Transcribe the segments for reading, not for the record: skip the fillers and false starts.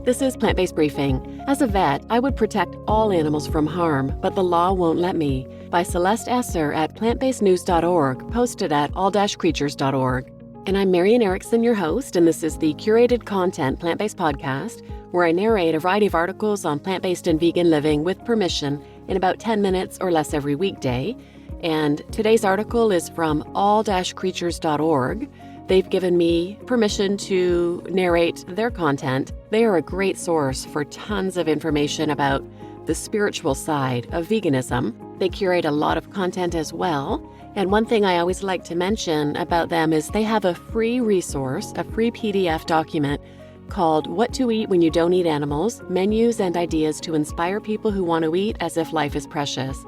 This is Plant-Based Briefing. As a vet, I would protect all animals from harm, but the law won't let me. By Celeste Esser at plantbasednews.org, posted at all-creatures.org. And I'm Marian Erickson, your host, and this is the curated content plant-based podcast where I narrate a variety of articles on plant-based and vegan living with permission in about 10 minutes or less every weekday. And today's article is from all-creatures.org. They've given me permission to narrate their content. They are a great source for tons of information about the spiritual side of veganism. They curate a lot of content as well. And one thing I always like to mention about them is they have a free resource, a free PDF document called What to Eat When You Don't Eat Animals, Menus and Ideas to Inspire People Who Want to Eat as If Life is Precious.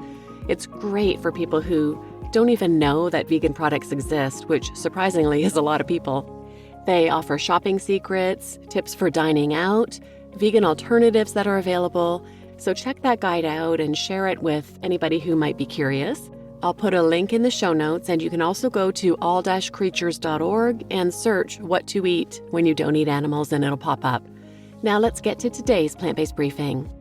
It's great for people who don't even know that vegan products exist, which surprisingly is a lot of people. They offer shopping secrets, tips for dining out, vegan alternatives that are available. So check that guide out and share it with anybody who might be curious. I'll put a link in the show notes, and you can also go to all-creatures.org and search What to Eat When You Don't Eat Animals, and it'll pop up. Now let's get to today's plant-based briefing.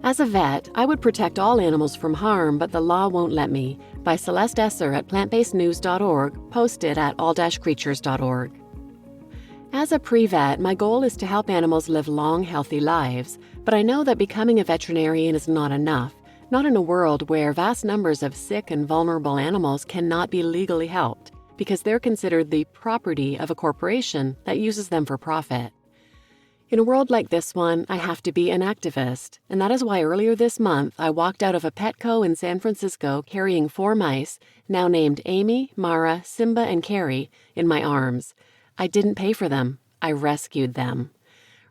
As a vet, I would protect all animals from harm, but the law won't let me. By Celeste Esser at plantbasednews.org, posted at all-creatures.org. As a pre-vet, my goal is to help animals live long, healthy lives, but I know that becoming a veterinarian is not enough, not in a world where vast numbers of sick and vulnerable animals cannot be legally helped, because they're considered the property of a corporation that uses them for profit. In a world like this one, I have to be an activist, and that is why earlier this month I walked out of a Petco in San Francisco carrying 4 mice, now named Amy, Mara, Simba, and Carrie, in my arms. I didn't pay for them. I rescued them.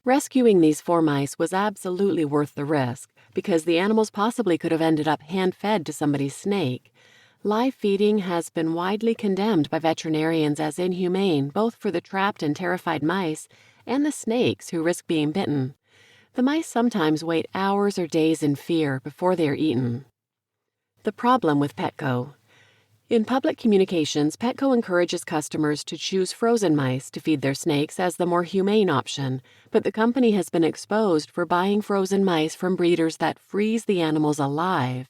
Rescuing these 4 mice was absolutely worth the risk, because the animals possibly could have ended up hand-fed to somebody's snake. Live feeding has been widely condemned by veterinarians as inhumane, both for the trapped and terrified mice and the snakes who risk being bitten. The mice sometimes wait hours or days in fear before they are eaten. The problem with Petco. In public communications, Petco encourages customers to choose frozen mice to feed their snakes as the more humane option, but the company has been exposed for buying frozen mice from breeders that freeze the animals alive.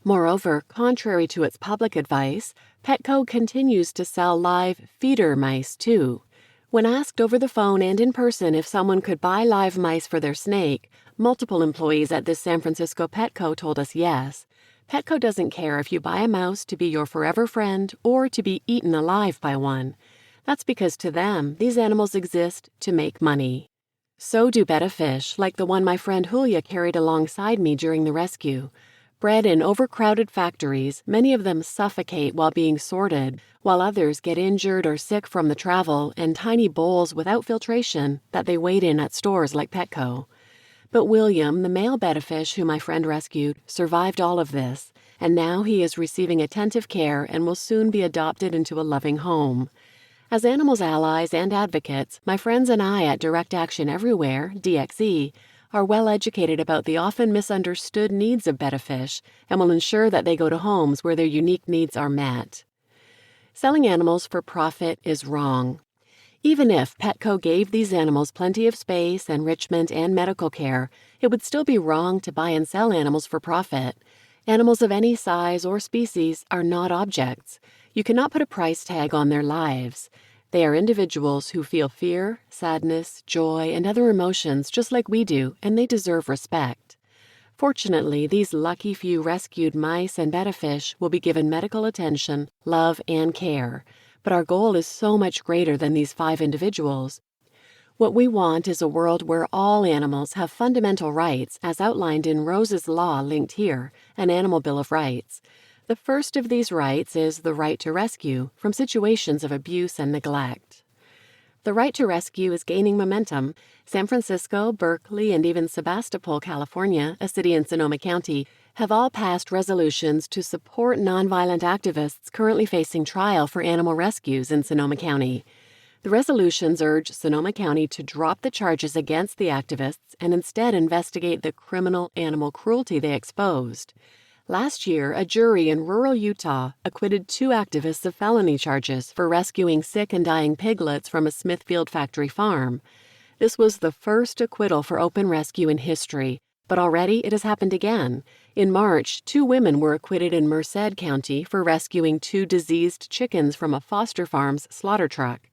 Moreover, contrary to its public advice, Petco continues to sell live feeder mice too. When asked over the phone and in person if someone could buy live mice for their snake, multiple employees at this San Francisco Petco told us yes. Petco doesn't care if you buy a mouse to be your forever friend or to be eaten alive by one. That's because to them, these animals exist to make money. So do betta fish, like the one my friend Julia carried alongside me during the rescue. Bred in overcrowded factories, many of them suffocate while being sorted, while others get injured or sick from the travel and tiny bowls without filtration that they wait in at stores like Petco. But William, the male betta fish who my friend rescued, survived all of this, and now he is receiving attentive care and will soon be adopted into a loving home. As animals allies and advocates, my friends and I at Direct Action Everywhere, DXE, are well educated about the often misunderstood needs of betta fish and will ensure that they go to homes where their unique needs are met. Selling animals for profit is wrong. Even if Petco gave these animals plenty of space, enrichment, and medical care, it would still be wrong to buy and sell animals for profit. Animals of any size or species are not objects. You cannot put a price tag on their lives. They are individuals who feel fear, sadness, joy, and other emotions just like we do, and they deserve respect. Fortunately, these lucky few rescued mice and betta fish will be given medical attention, love, and care. But our goal is so much greater than these 5 individuals. What we want is a world where all animals have fundamental rights, as outlined in Rose's Law linked here, an Animal Bill of Rights. The first of these rights is the right to rescue from situations of abuse and neglect. The right to rescue is gaining momentum. San Francisco, Berkeley, and even Sebastopol, California, a city in Sonoma County, have all passed resolutions to support nonviolent activists currently facing trial for animal rescues in Sonoma County. The resolutions urge Sonoma County to drop the charges against the activists and instead investigate the criminal animal cruelty they exposed. Last year, a jury in rural Utah acquitted 2 activists of felony charges for rescuing sick and dying piglets from a Smithfield factory farm. This was the first acquittal for open rescue in history, but already it has happened again. In March, 2 women were acquitted in Merced County for rescuing 2 diseased chickens from a foster farm's slaughter truck.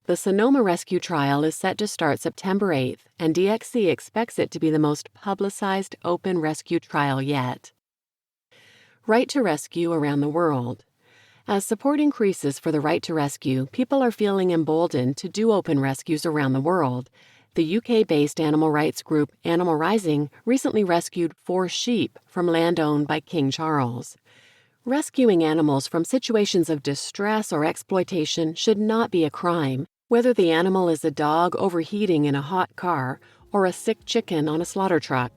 The Sonoma rescue trial is set to start September 8th, and DXC expects it to be the most publicized open rescue trial yet. Right to rescue around the world. As support increases for the right to rescue, people are feeling emboldened to do open rescues around the world. The UK-based animal rights group Animal Rising recently rescued 4 sheep from land owned by King Charles. Rescuing animals from situations of distress or exploitation should not be a crime, whether the animal is a dog overheating in a hot car or a sick chicken on a slaughter truck.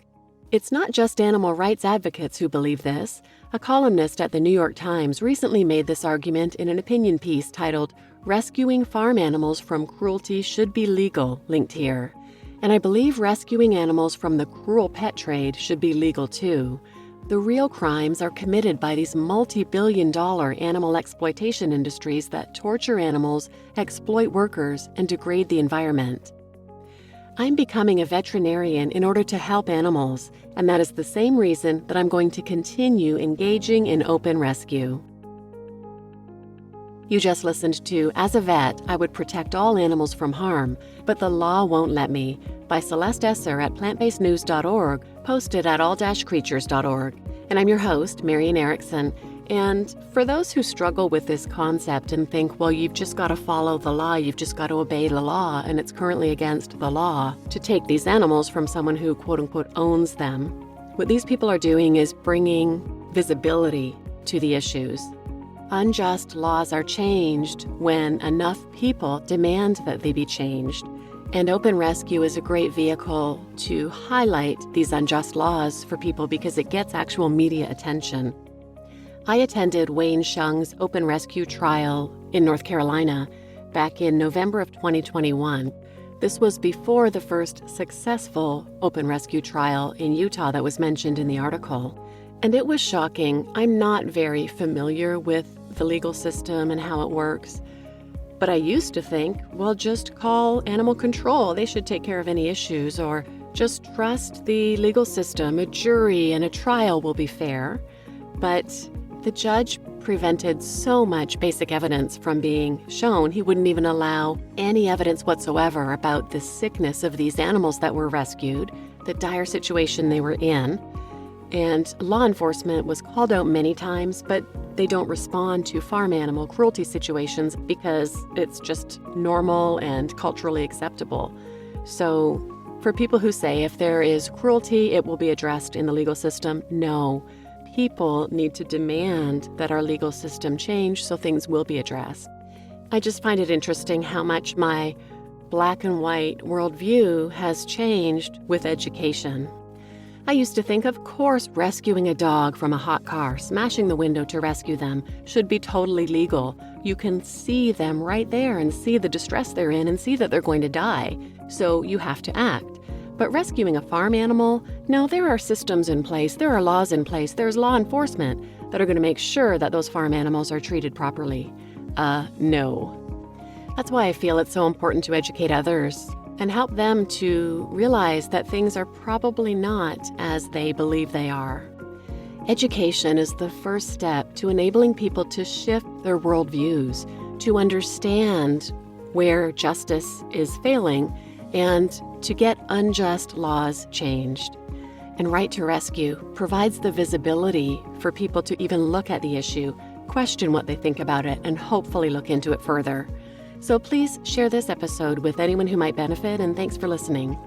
It's not just animal rights advocates who believe this. A columnist at the New York Times recently made this argument in an opinion piece titled, "Rescuing Farm Animals from Cruelty Should Be Legal," linked here. And I believe rescuing animals from the cruel pet trade should be legal too. The real crimes are committed by these multi-billion-dollar animal exploitation industries that torture animals, exploit workers, and degrade the environment. I'm becoming a veterinarian in order to help animals, and that is the same reason that I'm going to continue engaging in open rescue. You just listened to As a Vet, I Would Protect All Animals from Harm, But the Law Won't Let Me, by Celeste Esser at plantbasednews.org, posted at all-creatures.org. And I'm your host, Marian Erickson. And for those who struggle with this concept and think, well, you've just got to follow the law, you've just got to obey the law, and it's currently against the law to take these animals from someone who, quote-unquote, owns them, what these people are doing is bringing visibility to the issues. Unjust laws are changed when enough people demand that they be changed. And open rescue is a great vehicle to highlight these unjust laws for people because it gets actual media attention. I attended Wayne Shung's open rescue trial in North Carolina back in November of 2021. This was before the first successful open rescue trial in Utah that was mentioned in the article. And it was shocking. I'm not very familiar with the legal system and how it works. But I used to think, well, just call animal control. They should take care of any issues, or just trust the legal system. A jury and a trial will be fair. But the judge prevented so much basic evidence from being shown. He wouldn't even allow any evidence whatsoever about the sickness of these animals that were rescued, the dire situation they were in. And law enforcement was called out many times, but they don't respond to farm animal cruelty situations because it's just normal and culturally acceptable. So for people who say if there is cruelty, it will be addressed in the legal system, no. People need to demand that our legal system change so things will be addressed. I just find it interesting how much my black and white worldview has changed with education. I used to think, of course, rescuing a dog from a hot car, smashing the window to rescue them, should be totally legal. You can see them right there and see the distress they're in and see that they're going to die, so you have to act. But rescuing a farm animal, no, there are systems in place, there are laws in place, there's law enforcement that are going to make sure that those farm animals are treated properly. No. That's why I feel it's so important to educate others and help them to realize that things are probably not as they believe they are. Education is the first step to enabling people to shift their worldviews, to understand where justice is failing, and to get unjust laws changed. And Right to Rescue provides the visibility for people to even look at the issue, question what they think about it, and hopefully look into it further. So please share this episode with anyone who might benefit, and thanks for listening.